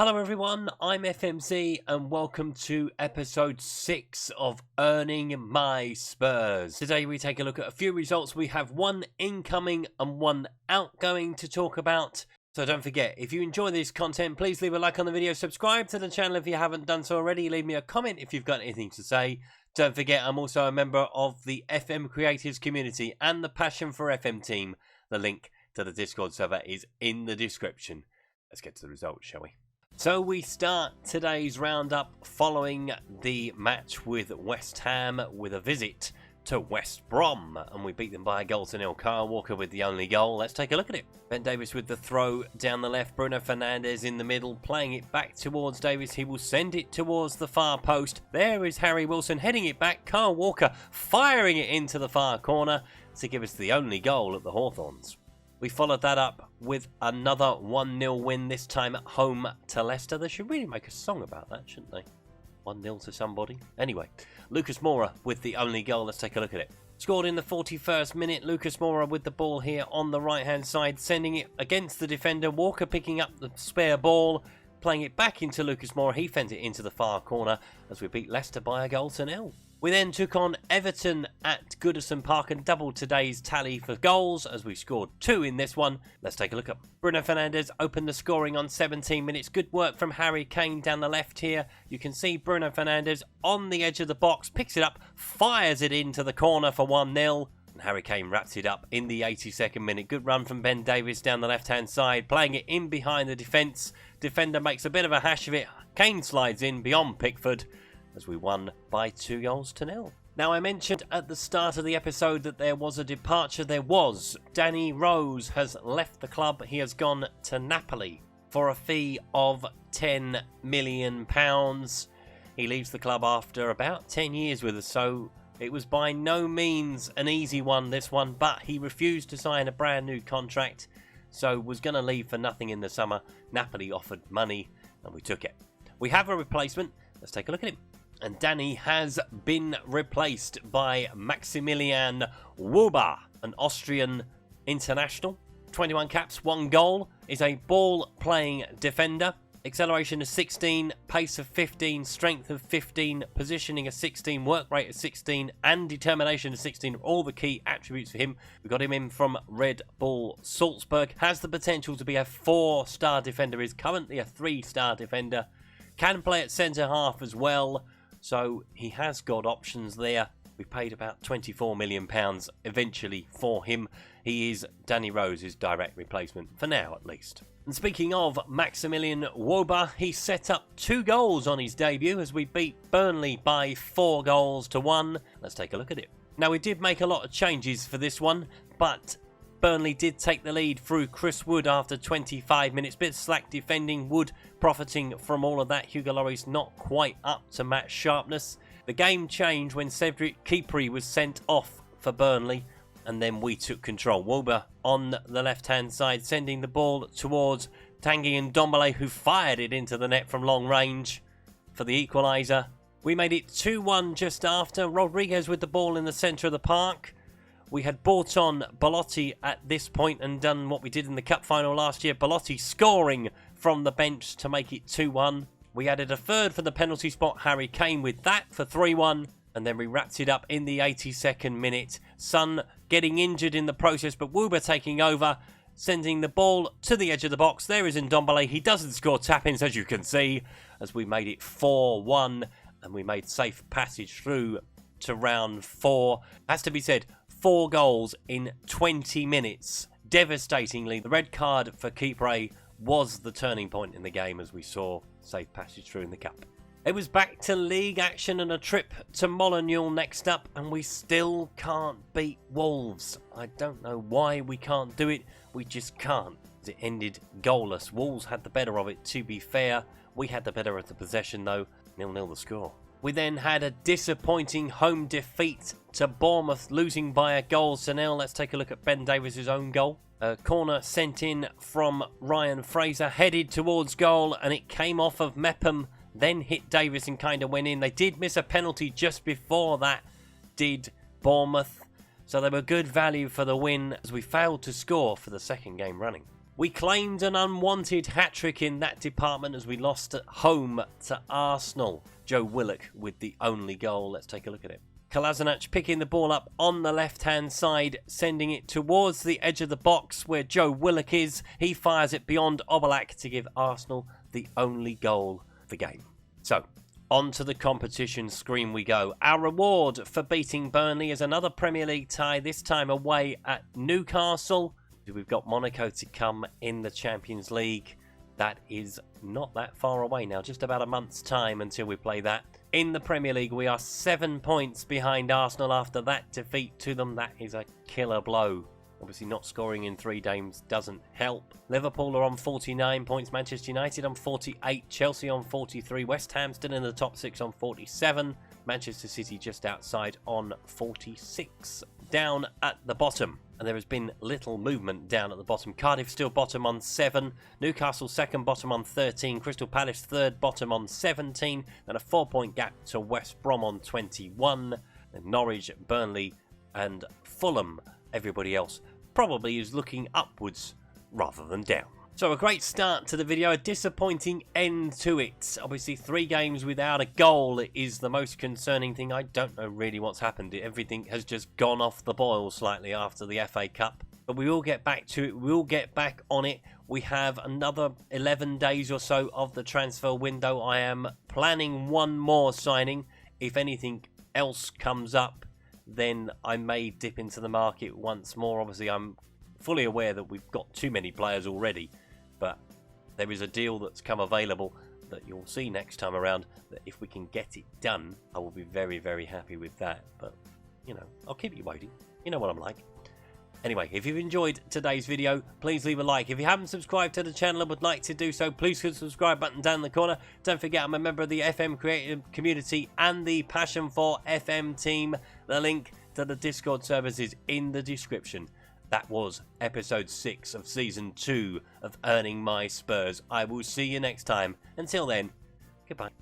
Hello everyone, I'm FMZ and welcome to episode 6 of Earning My Spurs. Today we take a look at a few results. We have one incoming and one outgoing to talk about. So don't forget, if you enjoy this content, please leave a like on the video, subscribe to the channel if you haven't done so already, leave me a comment if you've got anything to say. Don't forget, I'm also a member of the FM Creators community and the Passion for FM team. The link to the Discord server is in the description. Let's get to the results, shall we? So we start today's roundup following the match with West Ham with a visit to West Brom, and we beat them by a goal to nil. Kyle Walker with the only goal. Let's take a look at it. Ben Davies with the throw down the left. Bruno Fernandes in the middle, playing it back towards Davies. He will send it towards the far post. There is Harry Wilson heading it back. Kyle Walker firing it into the far corner to give us the only goal at the Hawthorns. We followed that up with another 1-0 win, this time at home to Leicester. They should really make a song about that, shouldn't they? 1-0 to somebody. Anyway, Lucas Moura with the only goal. Let's take a look at it. Scored in the 41st minute. Lucas Moura with the ball here on the right-hand side, sending it against the defender. Walker picking up the spare ball, playing it back into Lucas Moura. He fends it into the far corner as we beat Leicester by a goal to nil. We then took on Everton at Goodison Park and doubled today's tally for goals as we scored 2 in this one. Let's take a look at Bruno Fernandes opened the scoring on 17 minutes. Good work from Harry Kane down the left here. You can see Bruno Fernandes on the edge of the box, picks it up, fires it into the corner for 1-0. And Harry Kane wraps it up in the 82nd minute. Good run from Ben Davies down the left-hand side, playing it in behind the defence. Defender makes a bit of a hash of it. Kane slides in beyond Pickford as we won by 2-0. Now, I mentioned at the start of the episode that there was a departure. There was. Danny Rose has left the club. He has gone to Napoli for a fee of £10 million. He leaves the club after about 10 years with us, so it was by no means an easy one, this one, but he refused to sign a brand new contract, so was going to leave for nothing in the summer. Napoli offered money, and we took it. We have a replacement. Let's take a look at him. And Danny has been replaced by Maximilian Wuba, an Austrian international. 21 caps, 1 goal, is a ball-playing defender. Acceleration of 16, pace of 15, strength of 15, positioning of 16, work rate of 16, and determination of 16. All the key attributes for him. We got him in from Red Bull Salzburg. Has the potential to be a 4-star defender, is currently a 3-star defender. Can play at centre-half as well. So he has got options there. We paid about £24 million eventually for him. He is Danny Rose's direct replacement, for now at least. And speaking of Maximilian Woba, he set up 2 goals on his debut as we beat Burnley by 4 goals to 1. Let's take a look at it. Now, we did make a lot of changes for this one, but Burnley did take the lead through Chris Wood after 25 minutes. Bit slack defending. Wood profiting from all of that. Hugo Lloris not quite up to match sharpness. The game changed when Cedric Keepri was sent off for Burnley, and then we took control. Woba on the left-hand side, sending the ball towards Tanguy Ndombele, who fired it into the net from long range for the equaliser. We made it 2-1 just after. Rodriguez with the ball in the centre of the park. We had brought on Belotti at this point and done what we did in the cup final last year. Belotti scoring from the bench to make it 2-1. We added a third for the penalty spot, Harry Kane with that for 3-1. And then we wrapped it up in the 82nd minute. Son getting injured in the process, but Wuba taking over, sending the ball to the edge of the box. There is Ndombele. He doesn't score tap-ins, as you can see, as we made it 4-1. And we made safe passage through to round 4. Has to be said, 4 goals in 20 minutes. Devastatingly, the red card for Keepray was the turning point in the game as we saw safe passage through in the cup. It was back to league action and a trip to Molineux next up, and we still can't beat Wolves. I don't know why we can't do it. We just can't. It ended goalless. Wolves had the better of it, to be fair. We had the better of the possession though. 0-0 the score. We then had a disappointing home defeat to Bournemouth, losing by a goal to nil. Let's take a look at Ben Davies' own goal. A corner sent in from Ryan Fraser, headed towards goal, and it came off of Mepham, then hit Davies and kind of went in. They did miss a penalty just before that, did Bournemouth. So they were good value for the win as we failed to score for the second game running. We claimed an unwanted hat-trick in that department as we lost at home to Arsenal. Joe Willock with the only goal. Let's take a look at it. Kolasinac picking the ball up on the left-hand side, sending it towards the edge of the box where Joe Willock is. He fires it beyond Oblak to give Arsenal the only goal of the game. So, on to the competition screen we go. Our reward for beating Burnley is another Premier League tie, this time away at Newcastle. We've got Monaco to come in the Champions League. That is not that far away now, just about a month's time until we play that. In the Premier League, we are 7 points behind Arsenal after that defeat to them. That is a killer blow. Obviously not scoring in 3 games doesn't help. Liverpool are on 49 points, Manchester United on 48, Chelsea on 43, West Ham still in the top 6 on 47, Manchester City just outside on 46. Down at the bottom, and there has been little movement down at the bottom. Cardiff still bottom on 7, Newcastle second bottom on 13, Crystal Palace third bottom on 17, and a 4-point gap to West Brom on 21, and Norwich, Burnley and Fulham. Everybody else probably is looking upwards rather than down. So a great start to the video, a disappointing end to it. Obviously 3 games without a goal is the most concerning thing. I don't know really what's happened. Everything has just gone off the boil slightly after the FA Cup. But we will get back to it. We'll get back on it. We have another 11 days or so of the transfer window. I am planning one more signing. If anything else comes up, then I may dip into the market once more. Obviously, I'm fully aware that we've got too many players already, but there is a deal that's come available that you'll see next time around, that if we can get it done, I will be very, very happy with that. But, you know, I'll keep you waiting. You know what I'm like. Anyway, if you've enjoyed today's video, please leave a like. If you haven't subscribed to the channel and would like to do so, please hit the subscribe button down in the corner. Don't forget, I'm a member of the FM creative community and the Passion for FM team. The link to the Discord servers is in the description. That was episode 6 of season 2 of Earning My Spurs. I will see you next time. Until then, goodbye.